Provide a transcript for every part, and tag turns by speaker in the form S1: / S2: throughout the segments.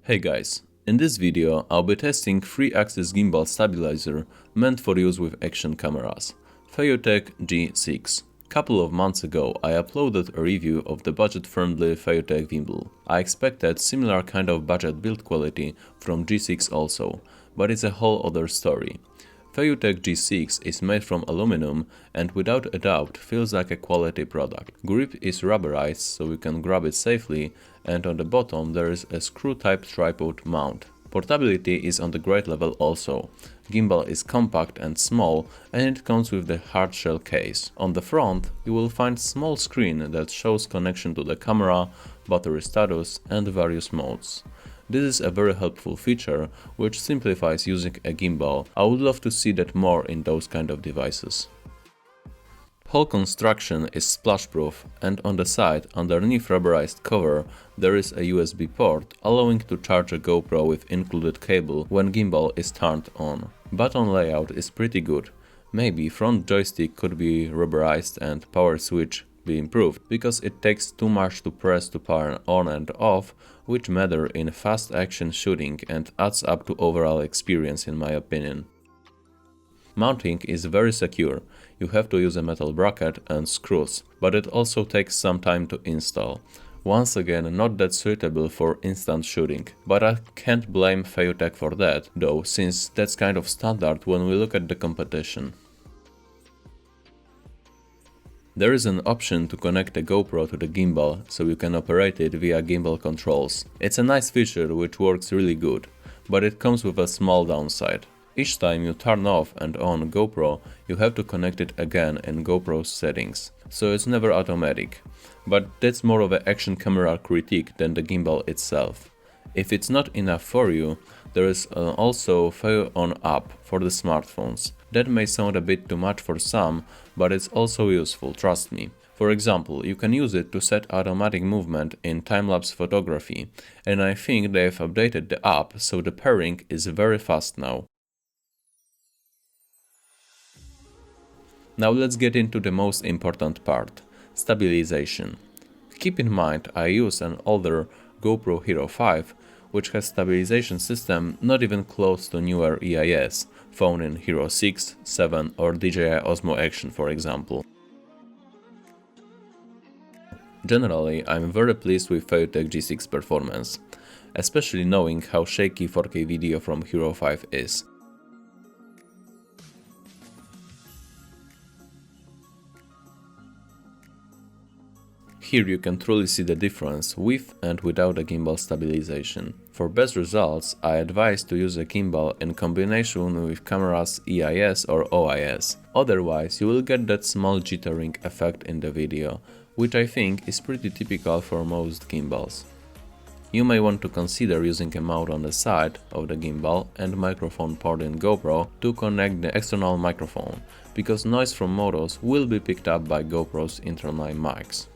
S1: Hey guys, in this video I'll be testing 3-axis gimbal stabilizer meant for use with action cameras, FeiyuTech G6. Couple of months ago I uploaded a review of the budget-friendly FeiyuTech Gimbal. I expected similar kind of budget build quality from G6 also, but it's a whole other story. FeiyuTech G6 is made from aluminum and without a doubt feels like a quality product. Grip is rubberized so you can grab it safely, and on the bottom there is a screw-type tripod mount. Portability is on the great level also. Gimbal is compact and small, and it comes with the hard shell case. On the front you will find small screen that shows connection to the camera, battery status and various modes. This is a very helpful feature which simplifies using a gimbal. I would love to see that more in those kind of devices. Whole construction is splash-proof, and on the side, underneath rubberized cover, there is a USB port allowing to charge a GoPro with included cable when gimbal is turned on. Button layout is pretty good. Maybe front joystick could be rubberized and power switch be improved, because it takes too much to press to power on and off, which matter in fast action shooting and adds up to overall experience in my opinion. Mounting is very secure. You have to use a metal bracket and screws, but it also takes some time to install. Once again, not that suitable for instant shooting, but I can't blame FeiyuTech for that, though, since that's kind of standard when we look at the competition. There is an option to connect a GoPro to the gimbal, so you can operate it via gimbal controls. It's a nice feature which works really good, but it comes with a small downside. Each time you turn off and on GoPro, you have to connect it again in GoPro's settings, so it's never automatic. But that's more of an action camera critique than the gimbal itself. If it's not enough for you, there is also FeiyuOn app for the smartphones. That may sound a bit too much for some, but it's also useful, trust me. For example, you can use it to set automatic movement in time-lapse photography, and I think they've updated the app so the pairing is very fast now. Now let's get into the most important part, stabilization. Keep in mind I use an older GoPro HERO 5, which has stabilization system not even close to newer EIS, found in HERO 6, 7 or DJI Osmo Action for example. Generally, I'm very pleased with FeiyuTech G6 performance, especially knowing how shaky 4K video from HERO 5 is. Here you can truly see the difference with and without a gimbal stabilization. For best results, I advise to use a gimbal in combination with camera's EIS or OIS. Otherwise, you will get that small jittering effect in the video, which I think is pretty typical for most gimbals. You may want to consider using a mount on the side of the gimbal and microphone port in GoPro to connect the external microphone, because noise from motors will be picked up by GoPro's internal mics.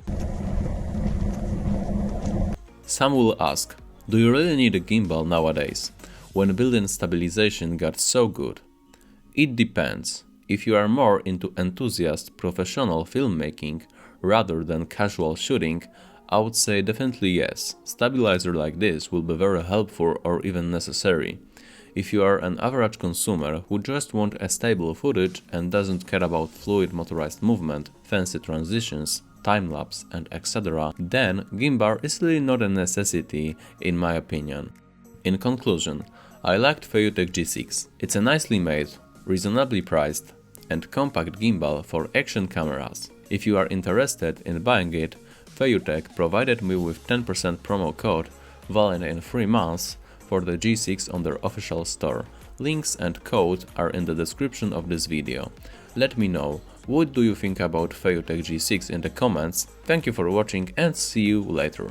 S1: Some will ask, do you really need a gimbal nowadays, when built-in stabilization got so good? It depends. If you are more into enthusiast professional filmmaking rather than casual shooting, I would say definitely yes. Stabilizer like this will be very helpful or even necessary. If you are an average consumer who just want a stable footage and doesn't care about fluid motorized movement, fancy transitions, time-lapse and etc., then gimbal is really not a necessity in my opinion. In conclusion, I liked FeiyuTech G6. It's a nicely made, reasonably priced and compact gimbal for action cameras. If you are interested in buying it, FeiyuTech provided me with 10% promo code valid in 3 months for the G6 on their official store. Links and code are in the description of this video. Let me know, what do you think about FeiyuTech G6 in the comments. Thank you for watching and see you later.